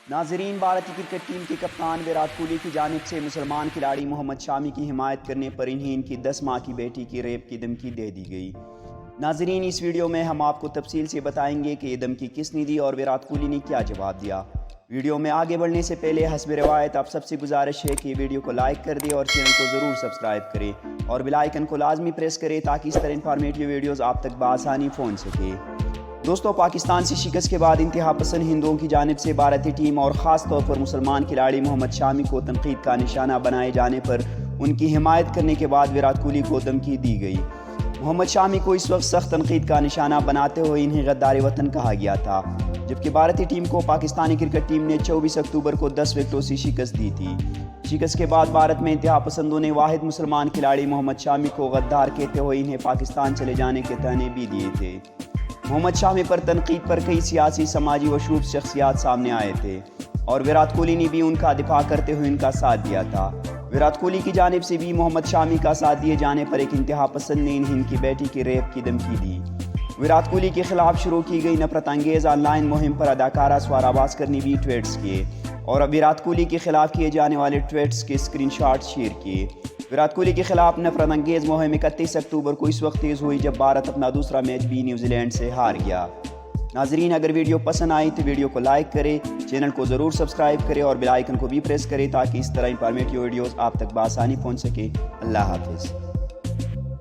ناظرین، بھارتی cricket team کے کپتان وراٹ کوہلی کی جانب سے مسلمان کھلاڑی محمد شامی کی حمایت کرنے پر انہیں ان کی 10 ماہ کی بیٹی کی ریپ کی دھمکی دے دی گئی۔ ناظرین، اس ویڈیو میں ہم آپ کو تفصیل سے بتائیں گے کہ یہ دھمکی کس نے دی اور وراٹ کوہلی نے کیا جواب دیا۔ ویڈیو میں آگے بڑھنے سے پہلے حسب روایت آپ سب سے گزارش ہے کہ ویڈیو کو لائک کر دیں اور چینل کو ضرور سبسکرائب کریں اور بیل آئیکن کو لازمی پریس کریں تاکہ اس طرح انفارمیٹیو ویڈیوز آپ تک بآسانی پہنچ سکے۔ دوستو، پاکستان سے شکست کے بعد انتہا پسند ہندوؤں کی جانب سے بھارتی ٹیم اور خاص طور پر مسلمان کھلاڑی محمد شامی کو تنقید کا نشانہ بنائے جانے پر ان کی حمایت کرنے کے بعد وراٹ کوہلی کو دھمکی دی گئی۔ محمد شامی کو اس وقت سخت تنقید کا نشانہ بناتے ہوئے انہیں غدار وطن کہا گیا تھا، جبکہ بھارتی ٹیم کو پاکستانی کرکٹ ٹیم نے 24 اکتوبر کو 10 وکٹوں سے شکست دی تھی۔ شکست کے بعد بھارت میں انتہا پسندوں نے واحد مسلمان کھلاڑی محمد شامی کو غدار کہتے ہوئے انہیں پاکستان چلے جانے کے طعنے بھی دیے تھے۔ محمد شامی پر تنقید پر کئی سیاسی، سماجی و شوب شخصیات سامنے آئے تھے اور وراٹ کوہلی نے بھی ان کا دفاع کرتے ہوئے ان کا ساتھ دیا تھا۔ وراٹ کوہلی کی جانب سے بھی محمد شامی کا ساتھ دیے جانے پر ایک انتہا پسند نے انہیں ان کی بیٹی کی ریپ کی دھمکی دی۔ وراٹ کوہلی کے خلاف شروع کی گئی نفرت انگیز آن لائن مہم پر اداکارہ سوارا بھاسکر نے بھی ٹویٹس کیے اور وراٹ کوہلی کے خلاف کیے جانے والے ٹویٹس کے اسکرین شاٹ شیئر کیے۔ وراٹ کوہلی کے خلاف نفرت انگیز مہم 31 اکتوبر کو اس وقت تیز ہوئی جب بھارت اپنا دوسرا میچ بھی نیوزی لینڈ سے ہار گیا۔ ناظرین، اگر ویڈیو پسند آئی تو ویڈیو کو لائک کریں، چینل کو ضرور سبسکرائب کریں اور بیل آئیکن کو بھی پریس کریں تاکہ اس طرح انفارمیٹیو ویڈیوز آپ تک بآسانی پہنچ سکے۔ اللہ حافظ۔